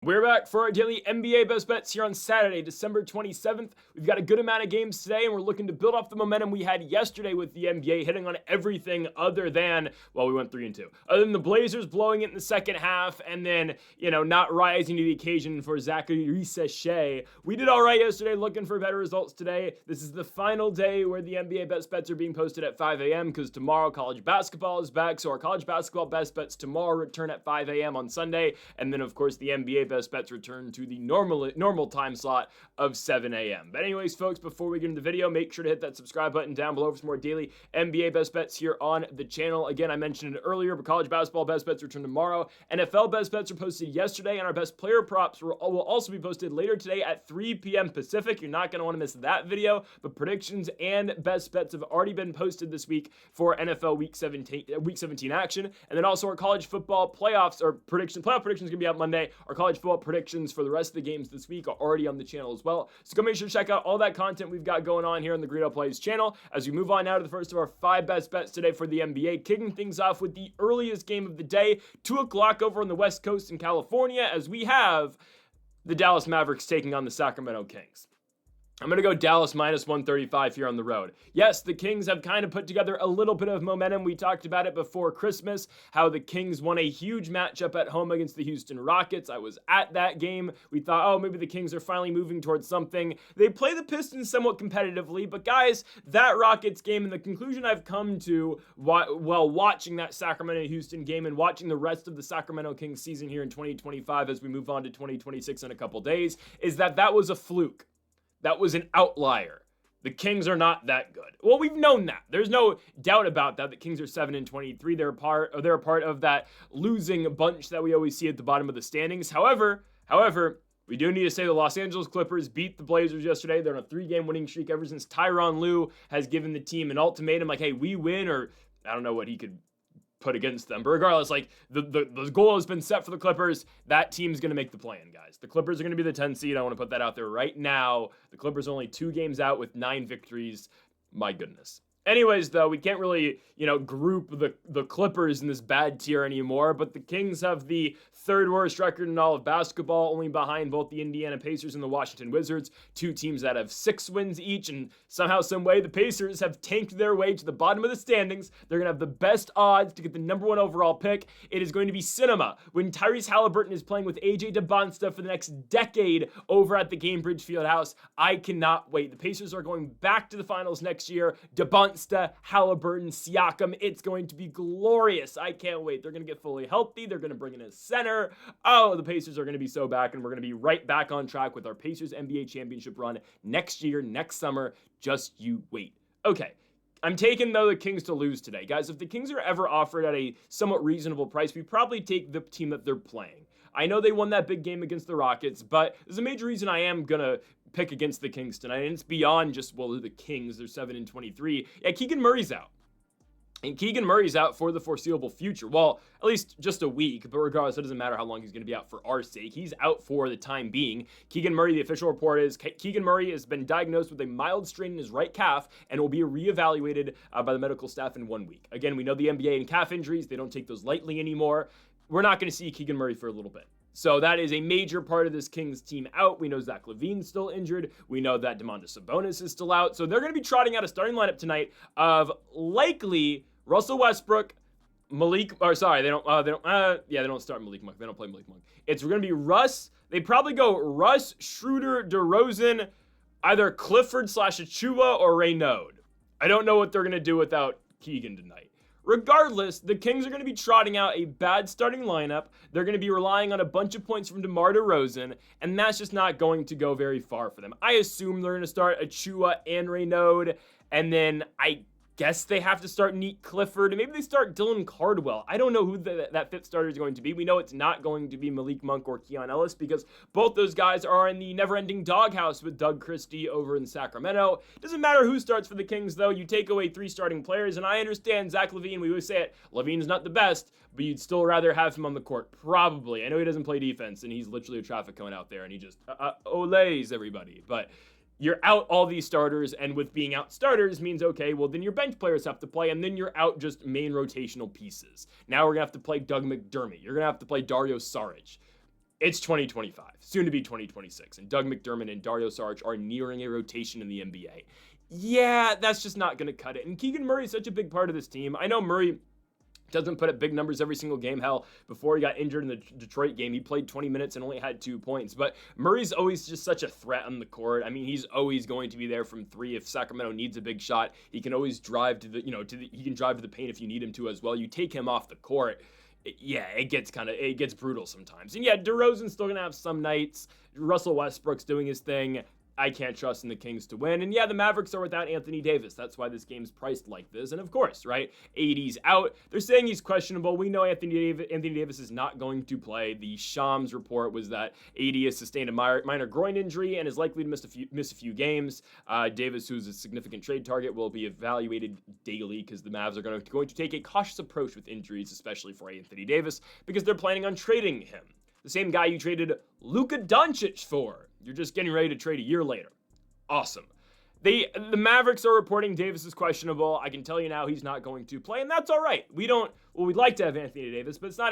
We're back for our daily NBA best bets here on Saturday, December 27th. We've got a good amount of games today, and we're looking to build off the momentum we had yesterday with the NBA, hitting on everything other than, well, we went 3-2. Other than the Blazers blowing it in the second half, and then, not rising to the occasion for Zachary Ricochet. We did all right yesterday, looking for better results today. This is the final day where the NBA best bets are being posted at 5 a.m. because tomorrow college basketball is back, so our college basketball best bets tomorrow return at 5 a.m. on Sunday, and then, of course, the NBA best bets return to the normal time slot of 7 a.m. But anyways, folks, before we get into the video, make sure to hit that subscribe button down below for some more daily NBA best bets here on the channel. Again, I mentioned it earlier, but college basketball best bets return tomorrow. NFL best bets were posted yesterday, and our best player props will also be posted later today at 3 p.m. Pacific. You're not going to want to miss that video, but predictions and best bets have already been posted this week for NFL Week 17 action. And then also our college football playoff predictions are going to be out Monday. Our college football predictions for the rest of the games this week are already on the channel as well. So go make sure to check out all that content we've got going on here on the Greedo Plays channel as we move on now to the first of our 5 best bets today for the NBA, kicking things off with the earliest game of the day, 2 o'clock over on the West Coast in California, as we have the Dallas Mavericks taking on the Sacramento Kings. I'm going to go Dallas minus 135 here on the road. Yes, the Kings have kind of put together a little bit of momentum. We talked about it before Christmas, how the Kings won a huge matchup at home against the Houston Rockets. I was at that game. We thought, oh, maybe the Kings are finally moving towards something. They play the Pistons somewhat competitively, but guys, that Rockets game and the conclusion I've come to while watching that Sacramento-Houston game and watching the rest of the Sacramento Kings season here in 2025 as we move on to 2026 in a couple days is that was a fluke. That was an outlier. The Kings are not that good. Well, we've known that. There's no doubt about that. The Kings are 7-23. They're a part of that losing bunch that we always see at the bottom of the standings. However, we do need to say the Los Angeles Clippers beat the Blazers yesterday. They're on a 3-game winning streak ever since Tyronn Lue has given the team an ultimatum like, hey, we win, or I don't know what he could put against them. But regardless, like the goal has been set for the Clippers. That team's going to make the play-in, guys. The Clippers are going to be the 10 seed. I want to put that out there right now. The Clippers are only 2 games out with 9 victories. My goodness. Anyways, though, we can't really, group the Clippers in this bad tier anymore, but the Kings have the 3rd worst record in all of basketball, only behind both the Indiana Pacers and the Washington Wizards, 2 teams that have 6 wins each, and somehow, some way, the Pacers have tanked their way to the bottom of the standings. They're going to have the best odds to get the number 1 overall pick. It is going to be cinema when Tyrese Halliburton is playing with AJ DeBonsta for the next decade over at the Gainbridge Fieldhouse. I cannot wait. The Pacers are going back to the finals next year. DeBonsta, Halliburton, Siakam. It's going to be glorious. I can't wait. They're going to get fully healthy. They're going to bring in a center. Oh, the Pacers are going to be so back, and we're going to be right back on track with our Pacers NBA championship run next year, next summer. Just you wait. Okay. I'm taking, though, the Kings to lose today. Guys, if the Kings are ever offered at a somewhat reasonable price, we probably take the team that they're playing. I know they won that big game against the Rockets, but there's a major reason I am going to pick against the Kings tonight, and it's beyond just, well, the Kings. They're 7-23. Yeah, Keegan Murray's out. And Keegan Murray's out for the foreseeable future. Well, at least just a week, but regardless, it doesn't matter how long he's going to be out for our sake. He's out for the time being. Keegan Murray, the official report is Keegan Murray has been diagnosed with a mild strain in his right calf and will be reevaluated by the medical staff in 1 week. Again, we know the NBA and calf injuries, they don't take those lightly anymore. We're not going to see Keegan Murray for a little bit. So that is a major part of this Kings team out. We know Zach LaVine's still injured. We know that Domantas Sabonis is still out. So they're going to be trotting out a starting lineup tonight of likely Russell Westbrook, they don't start Malik Monk. They don't play Malik Monk. It's going to be Russ. They probably go Russ, Schroeder, DeRozan, either Clifford/Achua or Raynaud. I don't know what they're going to do without Keegan tonight. Regardless, the Kings are going to be trotting out a bad starting lineup. They're going to be relying on a bunch of points from DeMar DeRozan, and that's just not going to go very far for them. I assume they're going to start Achua and Raynaud, and then I guess they have to start Neat Clifford, and maybe they start Dylan Cardwell. I don't know who that 5th starter is going to be. We know it's not going to be Malik Monk or Keon Ellis because both those guys are in the never-ending doghouse with Doug Christie over in Sacramento. It doesn't matter who starts for the Kings, though. You take away 3 starting players, and I understand Zach LaVine. We always say it. LaVine's not the best, but you'd still rather have him on the court. Probably. I know he doesn't play defense, and he's literally a traffic cone out there, and he just olays everybody. But you're out all these starters, and with being out starters means, okay, well, then your bench players have to play, and then you're out just main rotational pieces. Now we're going to have to play Doug McDermott. You're going to have to play Dario Saric. It's 2025, soon to be 2026, and Doug McDermott and Dario Saric are nearing a rotation in the NBA. Yeah, that's just not going to cut it. And Keegan Murray is such a big part of this team. I know Murray doesn't put up big numbers every single game. Hell, before he got injured in the Detroit game, he played 20 minutes and only had 2 points. But Murray's always just such a threat on the court. I mean, he's always going to be there from 3. If Sacramento needs a big shot, he can always drive to the, he can drive to the paint if you need him to as well. You take him off the court, it gets brutal sometimes. And yeah, DeRozan's still gonna have some nights. Russell Westbrook's doing his thing. I can't trust in the Kings to win. And yeah, the Mavericks are without Anthony Davis. That's why this game's priced like this. And of course, right, AD's out. They're saying he's questionable. We know Anthony Davis is not going to play. The Shams report was that AD has sustained a minor groin injury and is likely to miss a few games. Davis, who's a significant trade target, will be evaluated daily because the Mavs are going to take a cautious approach with injuries, especially for Anthony Davis, because they're planning on trading him. The same guy you traded Luka Doncic for. You're just getting ready to trade a year later. Awesome. The Mavericks are reporting Davis is questionable. I can tell you now he's not going to play, and that's all right. We'd like to have Anthony Davis, but it's not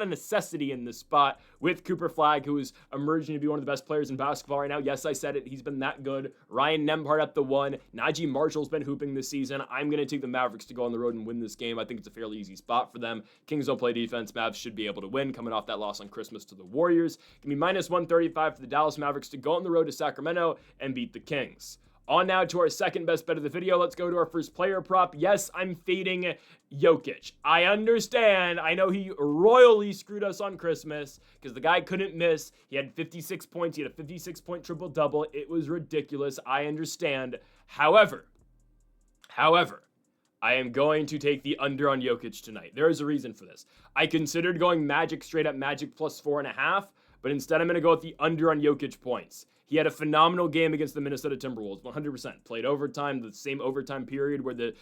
a necessity in this spot with Cooper Flagg, who is emerging to be one of the best players in basketball right now. Yes, I said it. He's been that good. Ryan Nembhard at the 1. Najee Marshall's been hooping this season. I'm going to take the Mavericks to go on the road and win this game. I think it's a fairly easy spot for them. Kings don't play defense. Mavs should be able to win, coming off that loss on Christmas to the Warriors. Give me minus 135 for the Dallas Mavericks to go on the road to Sacramento and beat the Kings. On now to our second best bet of the video. Let's go to our first player prop. Yes, I'm fading Jokic. I understand. I know he royally screwed us on Christmas because the guy couldn't miss. He had 56 points. He had a 56-point triple-double. It was ridiculous. I understand. However, I am going to take the under on Jokic tonight. There is a reason for this. I considered going Magic, straight up Magic plus 4.5, but instead I'm going to go with the under on Jokic points. He had a phenomenal game against the Minnesota Timberwolves, 100%. Played overtime, the same overtime period where the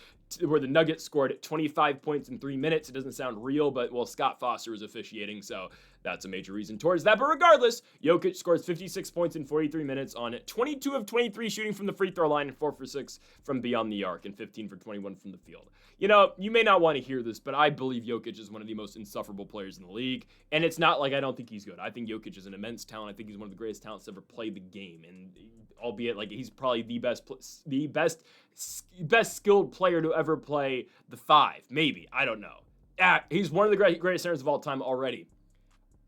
Nuggets scored 25 points in 3 minutes. It doesn't sound real, but, well, Scott Foster was officiating, so that's a major reason towards that. But regardless, Jokic scores 56 points in 43 minutes on 22 of 23 shooting from the free throw line and 4 for 6 from beyond the arc and 15 for 21 from the field. You know, you may not want to hear this, but I believe Jokic is one of the most insufferable players in the league. And it's not like I don't think he's good. I think Jokic is an immense talent. I think he's one of the greatest talents to ever play the game. And albeit like he's probably the best skilled player to ever play the 5. Maybe. I don't know. He's one of the greatest centers of all time already.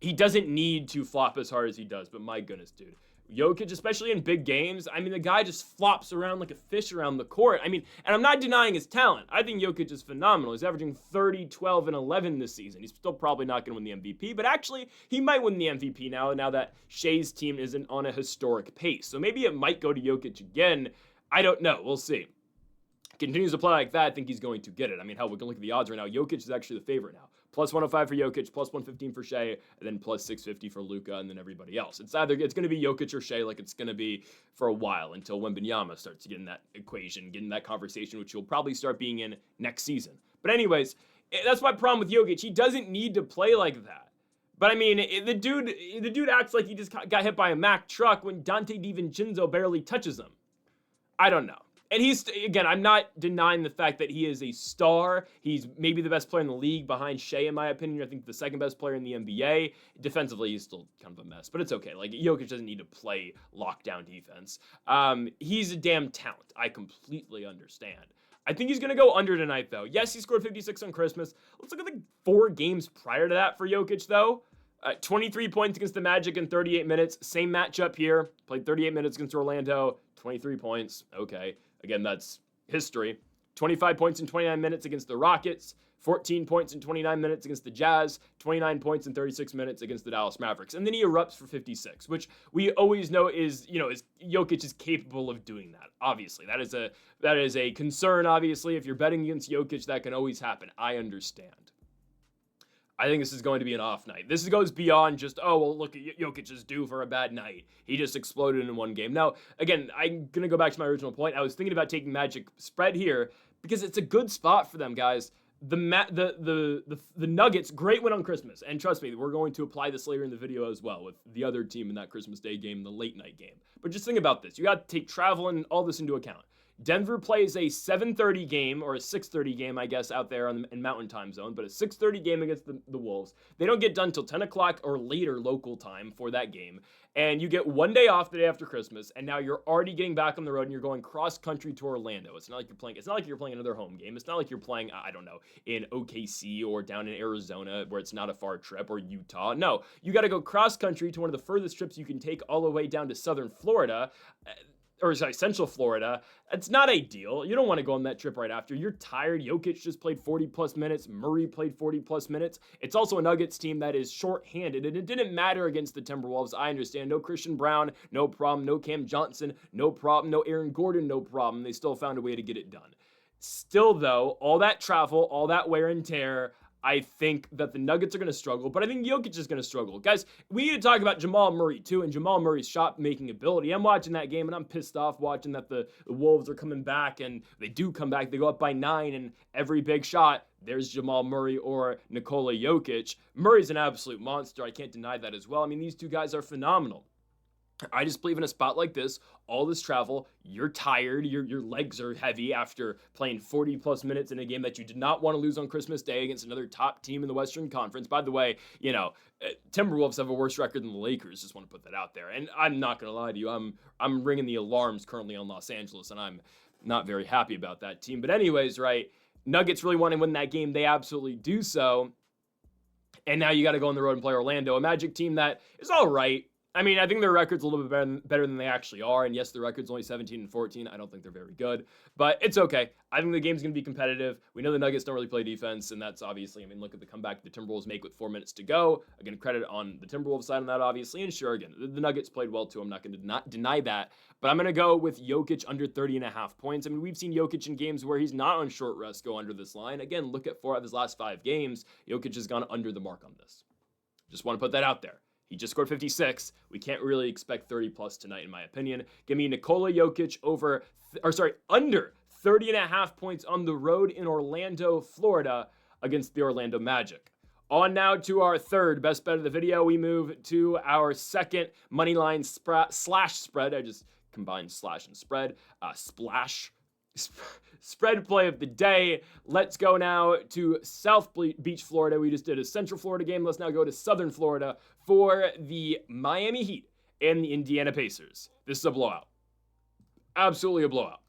He doesn't need to flop as hard as he does, but my goodness, dude. Jokic, especially in big games, I mean, the guy just flops around like a fish around the court. I mean, and I'm not denying his talent. I think Jokic is phenomenal. He's averaging 30, 12, and 11 this season. He's still probably not going to win the MVP, but actually, he might win the MVP now that Shea's team isn't on a historic pace. So maybe it might go to Jokic again. I don't know. We'll see. Continues to play like that, I think he's going to get it. I mean, hell, we can look at the odds right now. Jokic is actually the favorite now. Plus 105 for Jokic, plus 115 for Shea, and then plus 650 for Luka, and then everybody else. It's going to be Jokic or Shea like it's going to be for a while until Wembanyama starts getting that equation, getting that conversation, which he'll probably start being in next season. But anyways, that's my problem with Jokic. He doesn't need to play like that. But I mean, the dude acts like he just got hit by a Mack truck when Dante DiVincenzo barely touches him. I don't know. And I'm not denying the fact that he is a star. He's maybe the best player in the league behind Shea, in my opinion. I think the second best player in the NBA. Defensively, he's still kind of a mess, but it's okay. Like, Jokic doesn't need to play lockdown defense. He's a damn talent. I completely understand. I think he's going to go under tonight, though. Yes, he scored 56 on Christmas. Let's look at the 4 games prior to that for Jokic, though. 23 points against the Magic in 38 minutes. Same matchup here. Played 38 minutes against Orlando. 23 points. Okay. Again, that's history. 25 points in 29 minutes against the Rockets. 14 points in 29 minutes against the Jazz. 29 points in 36 minutes against the Dallas Mavericks. And then he erupts for 56, which we always know is Jokic is capable of doing that. Obviously, that is a concern. Obviously, if you're betting against Jokic, that can always happen. I understand. I think this is going to be an off night. This goes beyond just, oh, well, look, Jokic is due for a bad night. He just exploded in one game. Now, again, I'm going to go back to my original point. I was thinking about taking Magic spread here because it's a good spot for them, guys. The Nuggets, great win on Christmas. And trust me, we're going to apply this later in the video as well with the other team in that Christmas Day game, the late night game. But just think about this. You got to take travel and all this into account. Denver plays a 7:30 game, or a 6:30 game, I guess, out there in Mountain Time Zone, but a 6:30 game against the Wolves. They don't get done till 10 o'clock or later local time for that game. And you get one day off the day after Christmas, and now you're already getting back on the road and you're going cross country to Orlando. It's not like you're playing another home game. It's not like you're playing, I don't know, in OKC or down in Arizona where it's not a far trip, or Utah. No, you got to go cross country to one of the furthest trips you can take, all the way down to southern Florida. Central Florida. It's not ideal. You don't want to go on that trip right after. You're tired. Jokic just played 40 plus minutes. Murray played 40 plus minutes. It's also a Nuggets team that is shorthanded, and it didn't matter against the Timberwolves. I understand. No Christian Brown, no problem. No Cam Johnson, no problem. No Aaron Gordon, no problem. They still found a way to get it done. Still, though, all that travel, all that wear and tear, I think that the Nuggets are going to struggle, but I think Jokic is going to struggle. Guys, we need to talk about Jamal Murray, too, and Jamal Murray's shot-making ability. I'm watching that game, and I'm pissed off watching that the Wolves are coming back, and they do come back. They go up by 9, and every big shot, there's Jamal Murray or Nikola Jokic. Murray's an absolute monster. I can't deny that as well. I mean, these two guys are phenomenal. I just believe in a spot like this, all this travel, you're tired, your legs are heavy after playing 40 plus minutes in a game that you did not want to lose on Christmas Day against another top team in the Western Conference. By the way, Timberwolves have a worse record than the Lakers. Just want to put that out there. And I'm not going to lie to you, I'm ringing the alarms currently on Los Angeles, and I'm not very happy about that team. But anyways, right, Nuggets really want to win that game. They absolutely do so. And now you got to go on the road and play Orlando, a Magic team that is all right. I mean, I think their record's a little bit better than they actually are. And yes, the record's only 17-14. I don't think they're very good, but it's okay. I think the game's going to be competitive. We know the Nuggets don't really play defense, and that's obviously, look at the comeback the Timberwolves make with 4 minutes to go. Again, credit on the Timberwolves side on that, obviously. And sure, again, the Nuggets played well too. I'm not going to not deny that, but I'm going to go with Jokic under 30.5 points. I mean, we've seen Jokic in games where he's not on short rest go under this line. Again, look at 4 of his last 5 games. Jokic has gone under the mark on this. Just want to put that out there. He just scored 56. We can't really expect 30 plus tonight, in my opinion. Give me Nikola Jokic under 30.5 points on the road in Orlando, Florida, against the Orlando Magic. On now to our third best bet of the video. We move to our second moneyline slash spread. I just combined slash and spread. Spread play of the day. Let's go now to South Beach, Florida. We just did a Central Florida game. Let's now go to Southern Florida for the Miami Heat and the Indiana Pacers. This is a blowout. Absolutely a blowout.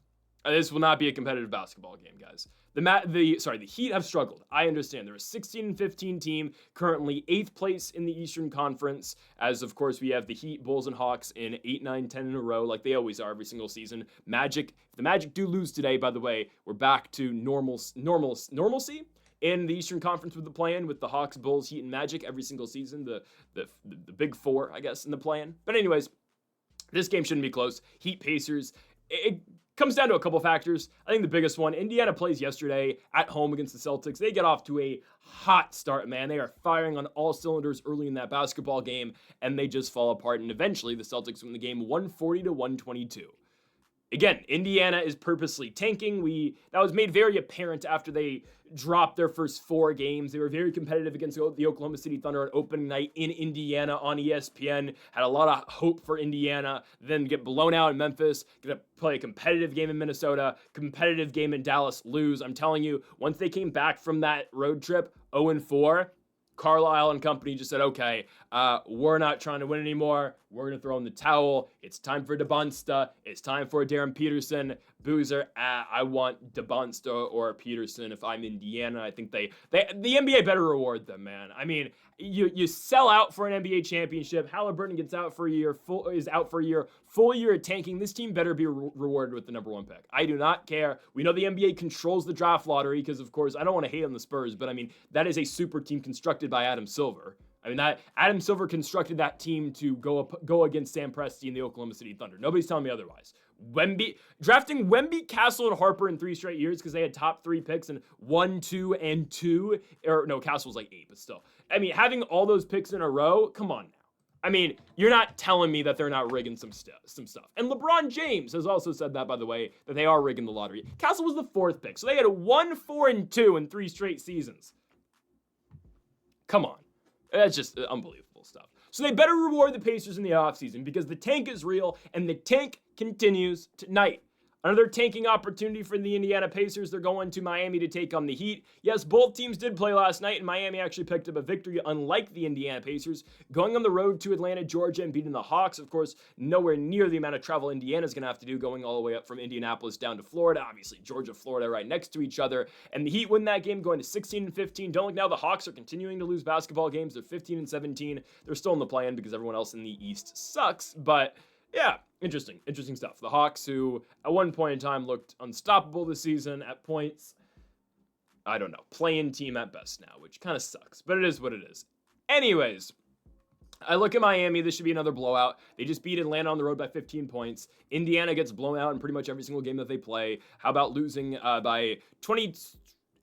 This will not be a competitive basketball game, guys. The Heat have struggled. I understand. They're a 16-15 team, currently 8th place in the Eastern Conference, as of course we have the Heat, Bulls, and Hawks in 8, 9, 10 in a row, like they always are every single season. If the Magic do lose today, by the way, we're back to normalcy in the Eastern Conference with the play-in, with the Hawks, Bulls, Heat, and Magic every single season. The big four, I guess, in the play-in. But anyways, this game shouldn't be close. Heat, Pacers. It comes down to a couple factors. I think the biggest one, Indiana plays yesterday at home against the Celtics. They get off to a hot start, man. They are firing on all cylinders early in that basketball game, and they just fall apart. And eventually, the Celtics win the game 140-122. Again, Indiana is purposely tanking. That was made very apparent after they dropped their first 4 games. They were very competitive against the Oklahoma City Thunder on opening night in Indiana on ESPN. Had a lot of hope for Indiana. Then get blown out in Memphis. Gonna play a competitive game in Minnesota. Competitive game in Dallas. Lose. I'm telling you, once they came back from that road trip, 0-4, Carlisle and company just said, okay, we're not trying to win anymore. We're going to throw in the towel. It's time for DeBonsta. It's time for Darren Peterson. Boozer, I want DeBonsta or Peterson if I'm Indiana. I think the NBA better reward them, man. I mean, you sell out for an NBA championship. Halliburton is out for a year. Full year of tanking. This team better be rewarded with the number 1 pick. I do not care. We know the NBA controls the draft lottery because, of course, I don't want to hate on the Spurs, but I mean, that is a super team constructed by Adam Silver. I mean, that Adam Silver constructed that team to go against Sam Presti and the Oklahoma City Thunder. Nobody's telling me otherwise. Drafting Wemby, Castle, and Harper in 3 straight years because they had top 3 picks in 1, 2, and 2. Or no, Castle was like 8, but still. I mean, having all those picks in a row, come on now. I mean, you're not telling me that they're not rigging some stuff. And LeBron James has also said that, by the way, that they are rigging the lottery. Castle was the 4th pick, so they had a 1, 4, and 2 in 3 straight seasons. Come on. That's just unbelievable stuff. So they better reward the Pacers in the offseason because the tank is real and the tank continues tonight. Another tanking opportunity for the Indiana Pacers. They're going to Miami to take on the Heat. Yes, both teams did play last night, and Miami actually picked up a victory, unlike the Indiana Pacers. Going on the road to Atlanta, Georgia, and beating the Hawks. Of course, nowhere near the amount of travel Indiana's going to have to do, going all the way up from Indianapolis down to Florida. Obviously, Georgia, Florida right next to each other. And the Heat win that game, going to 16-15. Don't look now, the Hawks are continuing to lose basketball games. They're 15-17. They're still in the play-in because everyone else in the East sucks, but yeah, interesting stuff. The Hawks, who at one point in time looked unstoppable this season at points, I don't know, play-in team at best now, which kind of sucks, but it is what it is. Anyways, I look at Miami. This should be another blowout. They just beat Atlanta on the road by 15 points. Indiana gets blown out in pretty much every single game that they play. How about losing by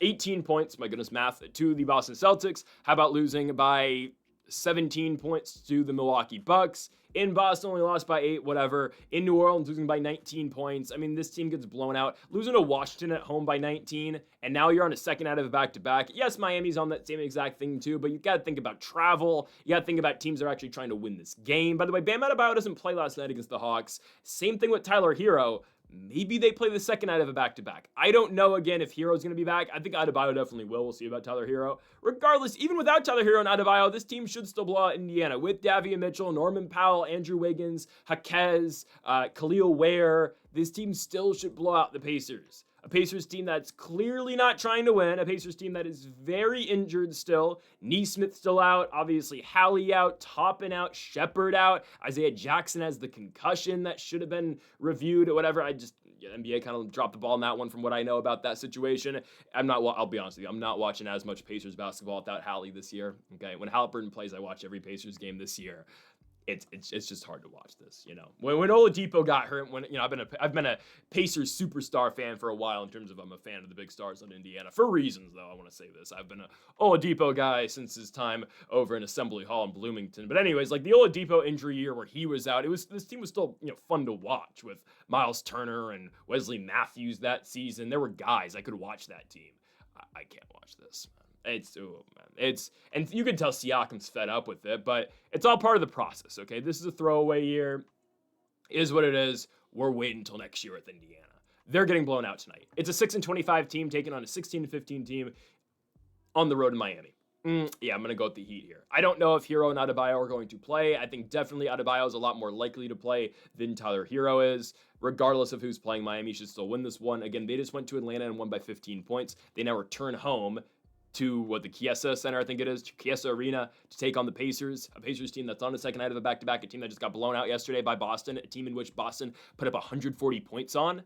18 points, my goodness, math, to the Boston Celtics? How about losing by 17 points to the Milwaukee Bucks? In Boston, only lost by 8, whatever. In New Orleans, losing by 19 points. I mean, this team gets blown out. Losing to Washington at home by 19, and now you're on a second out of a back-to-back. Yes, Miami's on that same exact thing too, but you've got to think about travel. You got to think about teams that are actually trying to win this game. By the way, Bam Adebayo doesn't play last night against the Hawks. Same thing with Tyler Hero. Maybe they play the second night of a back-to-back. I don't know, again, if Hero's going to be back. I think Adebayo definitely will. We'll see about Tyler Hero. Regardless, even without Tyler Hero and Adebayo, this team should still blow out Indiana. With Davion Mitchell, Norman Powell, Andrew Wiggins, Jaquez, Khalil Ware, this team still should blow out the Pacers. A Pacers team that's clearly not trying to win. A Pacers team that is very injured still. Neesmith still out. Obviously, Hallie out. Toppin out. Shepherd out. Isaiah Jackson has the concussion that should have been reviewed or whatever. NBA kind of dropped the ball on that one from what I know about that situation. I'll be honest with you, I'm not watching as much Pacers basketball without Hallie this year. Okay, when Halliburton plays, I watch every Pacers game this year. It's just hard to watch this, you know. When Oladipo got hurt, I've been a Pacers superstar fan for a while in terms of I'm a fan of the big stars on Indiana for reasons, though. I want to say this. I've been a Oladipo guy since his time over in Assembly Hall in Bloomington. But anyways, like the Oladipo injury year where he was out, this team was still, fun to watch with Miles Turner and Wesley Matthews that season. There were guys I could watch that team. I can't watch this. And you can tell Siakam's fed up with it, but it's all part of the process, okay? This is a throwaway year. It is what it is. We're waiting until next year with Indiana. They're getting blown out tonight. It's a 6-25 team taking on a 16-15 team on the road in Miami. Yeah, I'm going to go with the Heat here. I don't know if Hero and Adebayo are going to play. I think definitely Adebayo is a lot more likely to play than Tyler Hero is. Regardless of who's playing, Miami should still win this one. Again, they just went to Atlanta and won by 15 points. They now return home to the Chiesa Center, I think it is, Chiesa Arena, to take on the Pacers, a Pacers team that's on the second night of a back-to-back, a team that just got blown out yesterday by Boston, a team in which Boston put up 140 points on.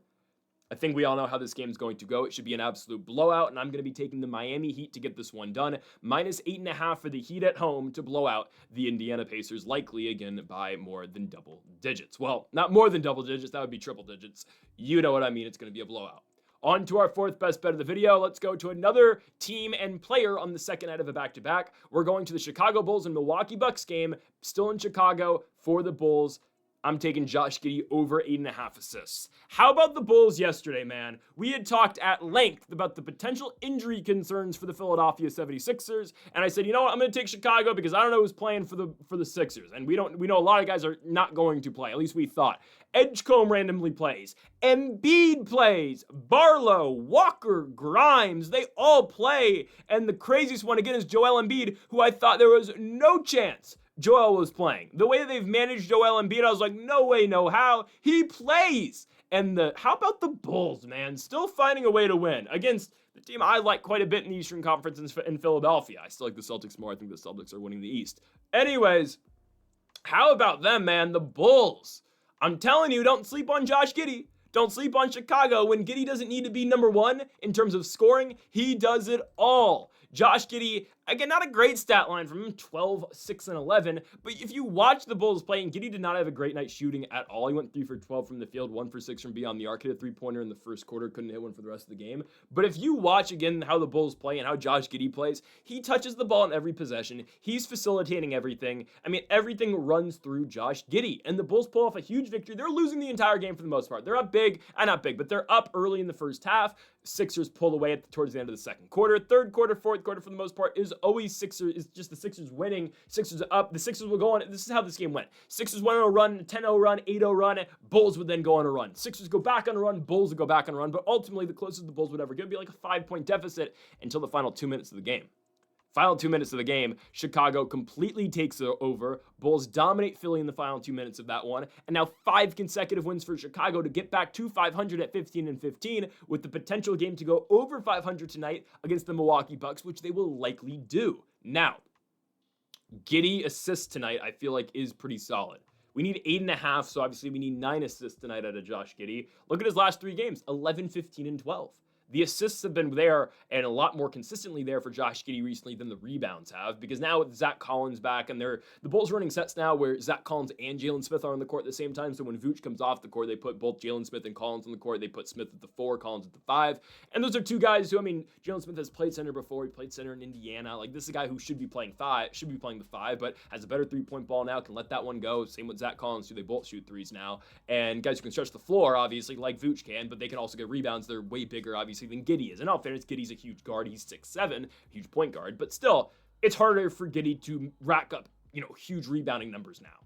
I think we all know how this game is going to go. It should be an absolute blowout, and I'm going to be taking the Miami Heat to get this one done. -8.5 for the Heat at home to blow out the Indiana Pacers, likely, again, by more than double digits. Well, not more than double digits. That would be triple digits. You know what I mean. It's going to be a blowout. On to our fourth best bet of the video. Let's go to another team and player on the second night of a back-to-back. We're going to the Chicago Bulls and Milwaukee Bucks game, still in Chicago for the Bulls. I'm taking Josh Giddy over 8.5 assists. How about the Bulls yesterday, man? We had talked at length about the potential injury concerns for the Philadelphia 76ers, and I said, you know what, I'm going to take Chicago because I don't know who's playing for the Sixers, and we know a lot of guys are not going to play, at least we thought. Edgecombe randomly plays. Embiid plays. Barlow, Walker, Grimes, they all play, and the craziest one, again, is Joel Embiid, who I thought there was no chance Joel was playing. The way that they've managed Joel Embiid, I was like, no way, no how. He plays. And how about the Bulls, man? Still finding a way to win against the team I like quite a bit in the Eastern Conference in Philadelphia. I still like the Celtics more. I think the Celtics are winning the East. Anyways, how about them, man? The Bulls. I'm telling you, don't sleep on Josh Giddy. Don't sleep on Chicago. When Giddy doesn't need to be number one in terms of scoring, he does it all. Josh Giddy, again, not a great stat line from him, 12, 6, and 11. But if you watch the Bulls play, and Giddy did not have a great night shooting at all. He went 3 for 12 from the field, 1 for 6 from beyond the arc, hit a three-pointer in the first quarter, couldn't hit one for the rest of the game. But if you watch, again, how the Bulls play and how Josh Giddy plays, he touches the ball in every possession. He's facilitating everything. I mean, everything runs through Josh Giddy. And the Bulls pull off a huge victory. They're losing the entire game for the most part. They're up big, not big, but they're up early in the first half. Sixers pull away towards the end of the second quarter. Third quarter, fourth quarter, for the most part, is is always Sixers, it's just the Sixers winning, Sixers up, the Sixers will go on, this is how this game went. Sixers went on a run, 10-0 run, 8-0 run, Bulls would then go on a run. Sixers go back on a run, Bulls would go back on a run, but ultimately the closest the Bulls would ever get would be like a 5-point deficit until the final 2 minutes of the game. Final 2 minutes of the game, Chicago completely takes over. Bulls dominate Philly in the final 2 minutes of that one. And now 5 consecutive wins for Chicago to get back to 500 at 15-15 with the potential game to go over 500 tonight against the Milwaukee Bucks, which they will likely do. Now, Giddy assists tonight, I feel like, is pretty solid. We need 8.5, so obviously we need 9 assists tonight out of Josh Giddy. Look at his last 3 games, 11, 15, and 12. The assists have been there and a lot more consistently there for Josh Giddy recently than the rebounds have, because now with Zach Collins back and the Bulls running sets now where Zach Collins and Jalen Smith are on the court at the same time. So when Vooch comes off the court, they put both Jalen Smith and Collins on the court. They put Smith at the 4, Collins at the 5. And those are 2 guys who, I mean, Jalen Smith has played center before. He played center in Indiana. Like, this is a guy who should be playing the 5, but has a better 3-point ball now, can let that one go. Same with Zach Collins, who they both shoot 3s now. And guys who can stretch the floor, obviously, like Vooch can, but they can also get rebounds. They're way bigger, obviously, than Giddy is. And all fairness, Giddy's a huge guard. He's 6'7", huge point guard. But still, it's harder for Giddy to rack up, huge rebounding numbers now.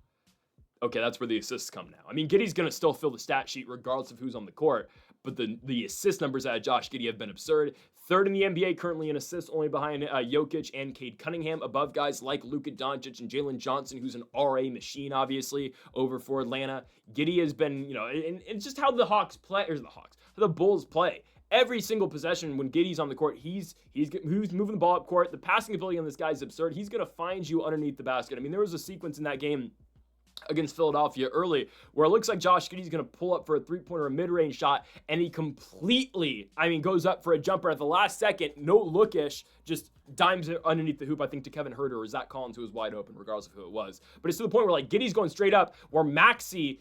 Okay, that's where the assists come now. I mean, Giddy's going to still fill the stat sheet regardless of who's on the court, but the assist numbers out of Josh Giddy have been absurd. 3rd in the NBA currently in assists, only behind Jokic and Cade Cunningham, above guys like Luka Doncic and Jalen Johnson, who's an RA machine, obviously, over for Atlanta. Giddy has been, and it's just how the Bulls play. Every single possession when Giddy's on the court, he's moving the ball up court. The passing ability on this guy is absurd. He's going to find you underneath the basket. I mean, there was a sequence in that game against Philadelphia early where it looks like Josh Giddey's going to pull up for a 3-pointer, a mid-range shot, and he completely, goes up for a jumper at the last second, no lookish, just dimes it underneath the hoop, I think, to Kevin Huerter or Zach Collins, who was wide open, regardless of who it was. But it's to the point where, Giddey's going straight up, where Maxey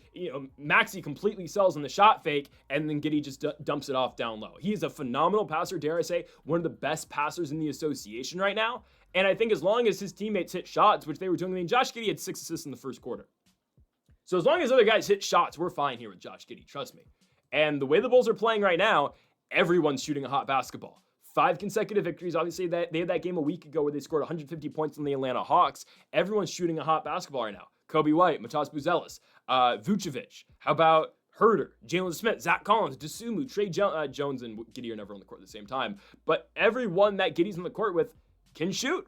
completely sells on the shot fake, and then Giddy just dumps it off down low. He is a phenomenal passer, dare I say, one of the best passers in the association right now. And I think as long as his teammates hit shots, which they were doing, Josh Giddey had 6 assists in the first quarter. So as long as other guys hit shots, we're fine here with Josh Giddey, trust me. And the way the Bulls are playing right now, everyone's shooting a hot basketball. 5 consecutive victories. Obviously, they had that game a week ago where they scored 150 points on the Atlanta Hawks. Everyone's shooting a hot basketball right now. Kobe White, Matas Buzelis, Vucevic. How about Huerter, Jalen Smith, Zach Collins, Dosunmu, Trey Jones, and Giddy are never on the court at the same time. But everyone that Giddy's on the court with can shoot.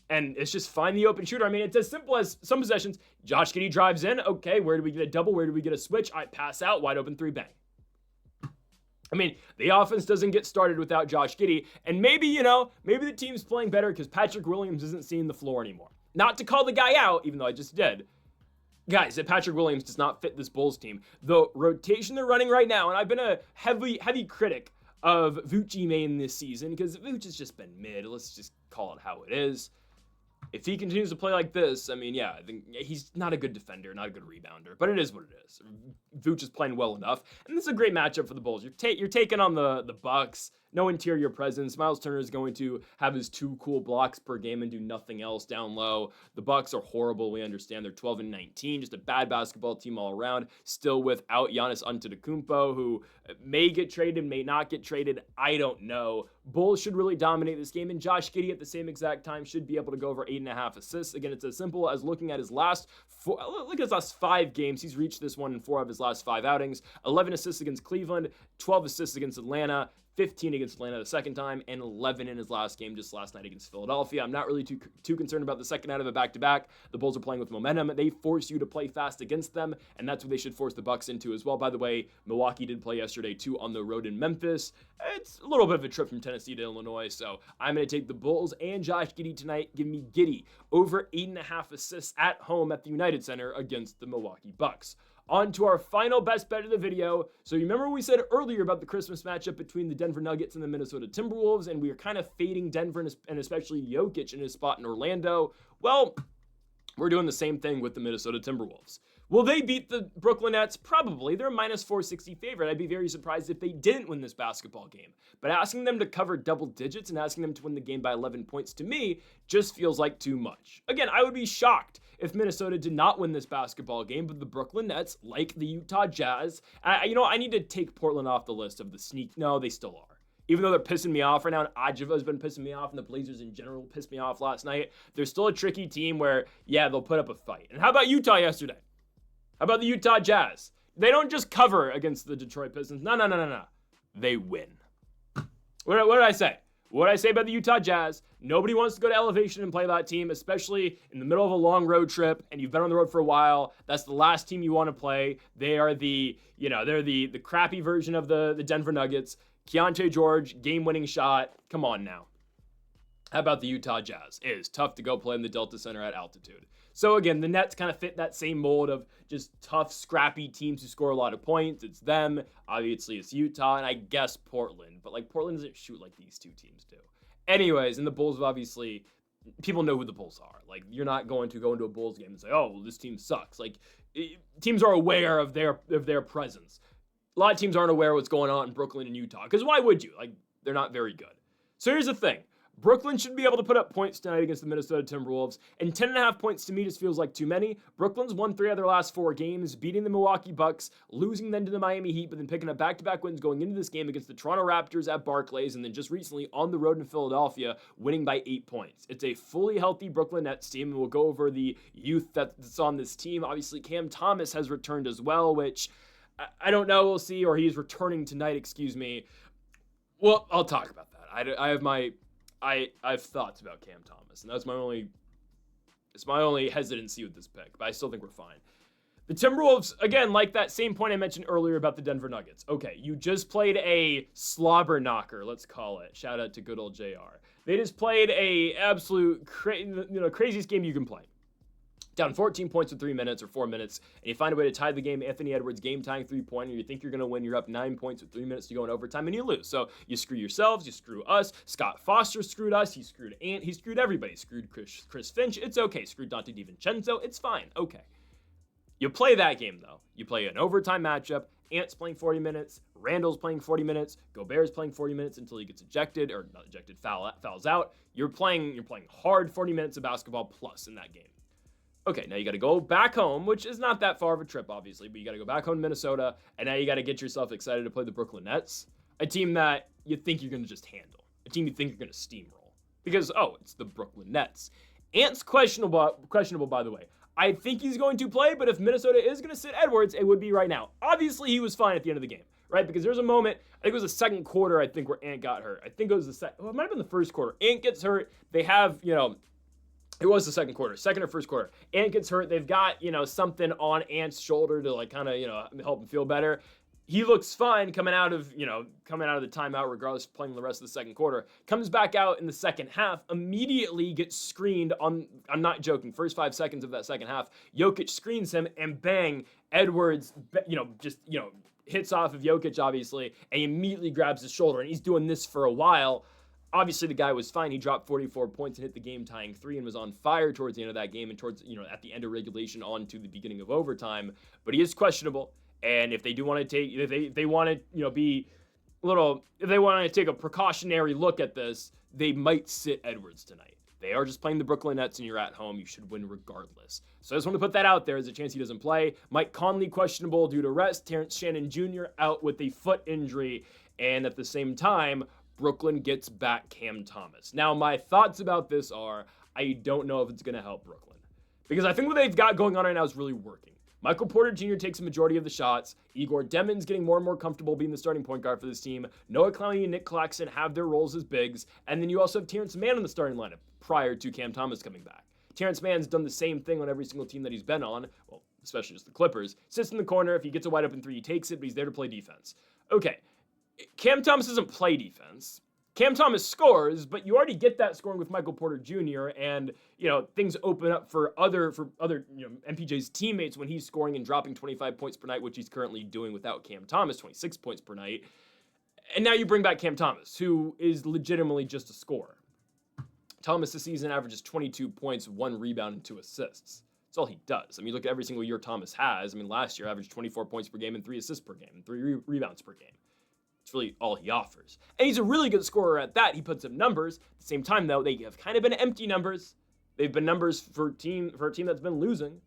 And it's just find the open shooter. I mean, it's as simple as some possessions. Josh Giddy drives in. Okay, where do we get a double? Where do we get a switch? I pass out, wide open 3, bang. I mean, the offense doesn't get started without Josh Giddy. And maybe, maybe the team's playing better because Patrick Williams isn't seeing the floor anymore. Not to call the guy out, even though I just did. Guys, that Patrick Williams does not fit this Bulls team. The rotation they're running right now, and I've been a heavy critic of Vooch main this season because Vooch has just been mid. Let's just call it how it is. If he continues to play like this, I think he's not a good defender, not a good rebounder, but it is what it is. Vooch is playing well enough, and this is a great matchup for the Bulls. You're taking on the Bucks. No interior presence. Miles Turner is going to have his 2 cool blocks per game and do nothing else down low. The Bucks are horrible. We understand they're 12-19, just a bad basketball team all around. Still without Giannis Antetokounmpo, who may get traded, may not get traded. I don't know. Bulls should really dominate this game, and Josh Giddey at the same exact time should be able to go over 8.5 assists. Again, it's as simple as looking at his last 5 games. He's reached this one in 4 of his last 5 outings. 11 assists against Cleveland, 12 assists against Atlanta, 15 against Atlanta the second time, and 11 in his last game just last night against Philadelphia. I'm not really too concerned about the second night of a back-to-back. The Bulls are playing with momentum. They force you to play fast against them, and that's what they should force the Bucks into as well. By the way, Milwaukee did play yesterday, too, on the road in Memphis. It's a little bit of a trip from Tennessee to Illinois, so I'm going to take the Bulls and Josh Giddey tonight. Give me Giddy over 8.5 assists at home at the United Center against the Milwaukee Bucks. On to our final best bet of the video. So you remember we said earlier about the Christmas matchup between the Denver Nuggets and the Minnesota Timberwolves, and we were kind of fading Denver and especially Jokic in his spot in Orlando. Well, we're doing the same thing with the Minnesota Timberwolves. Will they beat the Brooklyn Nets? Probably. They're a minus 460 favorite. I'd be very surprised if they didn't win this basketball game. But asking them to cover double digits and asking them to win the game by 11 points to me just feels like too much. Again, I would be shocked if Minnesota did not win this basketball game, but the Brooklyn Nets, like the Utah Jazz, I need to take Portland off the list of the sneak. No, they still are. even though they're pissing me off right now, and Ajiva's been pissing me off, and the Blazers in general pissed me off last night, they're still a tricky team where, yeah, they'll put up a fight. And how about Utah yesterday? How about the Utah Jazz? They don't just cover against the Detroit Pistons. No. They win. What did I say? What did I say about the Utah Jazz? Nobody wants to go to Elevation and play that team, especially in the middle of a long road trip, and you've been on the road for a while. That's the last team you want to play. They are they're the crappy version of the Denver Nuggets. Keontae George, game-winning shot. Come on now. How about the Utah Jazz? It is tough to go play in the Delta Center at altitude. So again, the Nets kind of fit that same mold of just tough, scrappy teams who score a lot of points. It's them. Obviously, it's Utah, and I guess Portland. But, Portland doesn't shoot like these two teams do. Anyways, and the Bulls, obviously, people know who the Bulls are. You're not going to go into a Bulls game and say, oh, well, this team sucks. Teams are aware of their presence. A lot of teams aren't aware of what's going on in Brooklyn and Utah. Because why would you? They're not very good. So here's the thing. Brooklyn should be able to put up points tonight against the Minnesota Timberwolves, and 10.5 points to me just feels like too many. Brooklyn's won 3 of their last 4 games, beating the Milwaukee Bucks, losing then to the Miami Heat, but then picking up back-to-back wins going into this game against the Toronto Raptors at Barclays, and then just recently on the road in Philadelphia, winning by 8 points. It's a fully healthy Brooklyn Nets team, and we'll go over the youth that's on this team. Obviously, Cam Thomas has returned as well, which I don't know, we'll see, or he's returning tonight, excuse me. Well, I'll talk about that. I have thoughts about Cam Thomas, and that's my only hesitancy with this pick, but I still think we're fine. The Timberwolves, again, like that same point I mentioned earlier about the Denver Nuggets. Okay, you just played a slobber knocker, let's call it. Shout out to good old JR. They just played a absolute craziest game you can play. Down 14 points with 3 minutes or 4 minutes, and you find a way to tie the game. Anthony Edwards game-tying three-pointer. You think you're going to win. You're up 9 points with 3 minutes to go in overtime, and you lose. So you screw yourselves. You screw us. Scott Foster screwed us. He screwed Ant. He screwed everybody. Screwed Chris Finch. It's okay. Screwed Dante DiVincenzo. It's fine. Okay. You play that game, though. You play an overtime matchup. Ant's playing 40 minutes. Randall's playing 40 minutes. Gobert's playing 40 minutes until he gets ejected, or not ejected, fouls out. You're playing hard 40 minutes of basketball plus in that game. Okay, now you got to go back home, which is not that far of a trip, obviously, but you got to go back home to Minnesota, and now you got to get yourself excited to play the Brooklyn Nets, a team that you think you're going to just handle, a team you think you're going to steamroll, because, it's the Brooklyn Nets. Ant's questionable, by the way. I think he's going to play, but if Minnesota is going to sit Edwards, it would be right now. Obviously, he was fine at the end of the game, right? Because there's a moment, I think it was the second quarter, where Ant got hurt. I think it was it might have been the first quarter. Ant gets hurt. They have, it was the second quarter, second or first quarter. Ant gets hurt. They've got, something on Ant's shoulder to help him feel better. He looks fine coming out of the timeout, regardless of playing the rest of the second quarter. Comes back out in the second half, immediately gets screened on, I'm not joking, first 5 seconds of that second half. Jokic screens him, and bang, Edwards, hits off of Jokic, obviously, and he immediately grabs his shoulder, and he's doing this for a while. Obviously, the guy was fine. He dropped 44 points and hit the game-tying 3 and was on fire towards the end of that game and towards, at the end of regulation on to the beginning of overtime. But he is questionable. And if they do want to if they want to take a precautionary look at this, they might sit Edwards tonight. They are just playing the Brooklyn Nets, and you're at home. You should win regardless. So I just want to put that out there. There's a chance he doesn't play. Mike Conley questionable due to rest. Terrence Shannon Jr. out with a foot injury. And at the same time, Brooklyn gets back Cam Thomas. Now, my thoughts about this are, I don't know if it's going to help Brooklyn. Because I think what they've got going on right now is really working. Michael Porter Jr. takes a majority of the shots. Igor Demon's getting more and more comfortable being the starting point guard for this team. Noah Clowney and Nick Claxton have their roles as bigs. And then you also have Terrence Mann in the starting lineup prior to Cam Thomas coming back. Terrence Mann's done the same thing on every single team that he's been on, well, especially just the Clippers. Sits in the corner. If he gets a wide open 3, he takes it, but he's there to play defense. Okay, Cam Thomas doesn't play defense. Cam Thomas scores, but you already get that scoring with Michael Porter Jr. and, things open up for other MPJ's teammates when he's scoring and dropping 25 points per night, which he's currently doing without Cam Thomas, 26 points per night. And now you bring back Cam Thomas, who is legitimately just a scorer. Thomas this season averages 22 points, 1 rebound, and 2 assists. That's all he does. I mean, look at every single year Thomas has. I mean, last year averaged 24 points per game and 3 assists per game and 3 rebounds per game. It's really all he offers. And he's a really good scorer at that. He puts up numbers. At the same time, though, they have kind of been empty numbers. They've been numbers for a team that's been losing.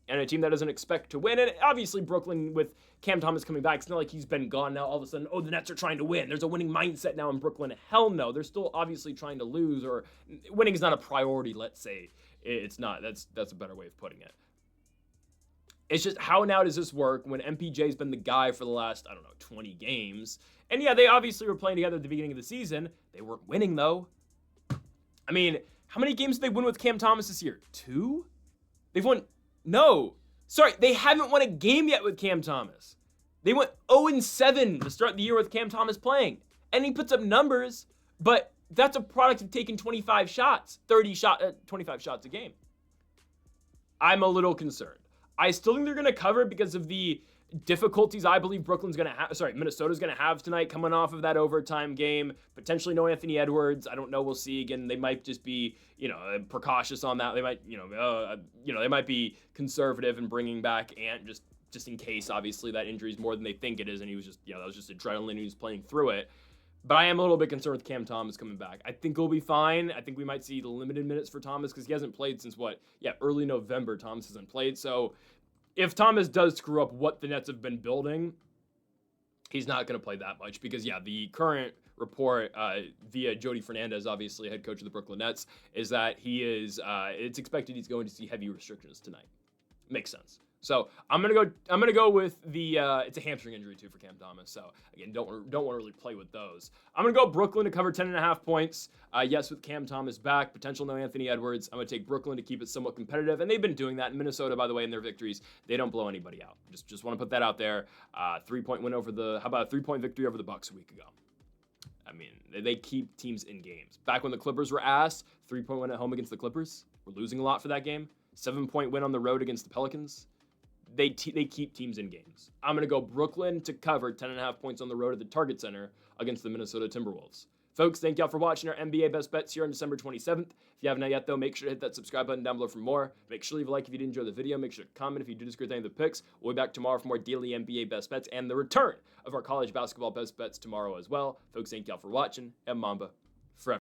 and a team that doesn't expect to win. And obviously Brooklyn, with Cam Thomas coming back, it's not like he's been gone now all of a sudden. Oh, the Nets are trying to win. There's a winning mindset now in Brooklyn. Hell no. They're still obviously trying to lose, or winning is not a priority, let's say. It's not. That's a better way of putting it. It's just, how now does this work when MPJ's been the guy for the last, 20 games? And yeah, they obviously were playing together at the beginning of the season. They weren't winning, though. I mean, how many games did they win with Cam Thomas this year? 2? They've won... No. Sorry, they haven't won a game yet with Cam Thomas. They went 0-7 to start the year with Cam Thomas playing. And he puts up numbers, but that's a product of taking 25 shots, 25 shots a game. I'm a little concerned. I still think they're going to cover because of the difficulties I believe Minnesota's going to have tonight, coming off of that overtime game. Potentially no Anthony Edwards. I don't know. We'll see. Again, they might just be, precautious on that. They might, they might be conservative in bringing back Ant just in case. Obviously, that injury is more than they think it is, and he was just, that was just adrenaline. He was playing through it. But I am a little bit concerned with Cam Thomas coming back. I think he'll be fine. I think we might see the limited minutes for Thomas because he hasn't played since early November. Thomas hasn't played. So if Thomas does screw up what the Nets have been building, he's not going to play that much because, the current report via Jody Fernandez, obviously head coach of the Brooklyn Nets, is that he is, it's expected he's going to see heavy restrictions tonight. Makes sense. So I'm gonna go with the it's a hamstring injury too for Cam Thomas. So again, don't want to really play with those. I'm gonna go Brooklyn to cover 10.5 points. Yes, with Cam Thomas back, potential no Anthony Edwards. I'm gonna take Brooklyn to keep it somewhat competitive, and they've been doing that in Minnesota, by the way, in their victories. They don't blow anybody out. Just want to put that out there. 3-point win over how about a 3-point victory over the Bucks a week ago? I mean, they keep teams in games. Back when the Clippers were ass, 3-point win at home against the Clippers. We're losing a lot for that game. 7-point win on the road against the Pelicans. They keep teams in games. I'm going to go Brooklyn to cover 10.5 points on the road at the Target Center against the Minnesota Timberwolves. Folks, thank y'all for watching our NBA Best Bets here on December 27th. If you haven't yet, though, make sure to hit that subscribe button down below for more. Make sure to leave a like if you did enjoy the video. Make sure to comment if you did disagree with any of the picks. We'll be back tomorrow for more daily NBA Best Bets and the return of our college basketball Best Bets tomorrow as well. Folks, thank y'all for watching, and Mamba forever.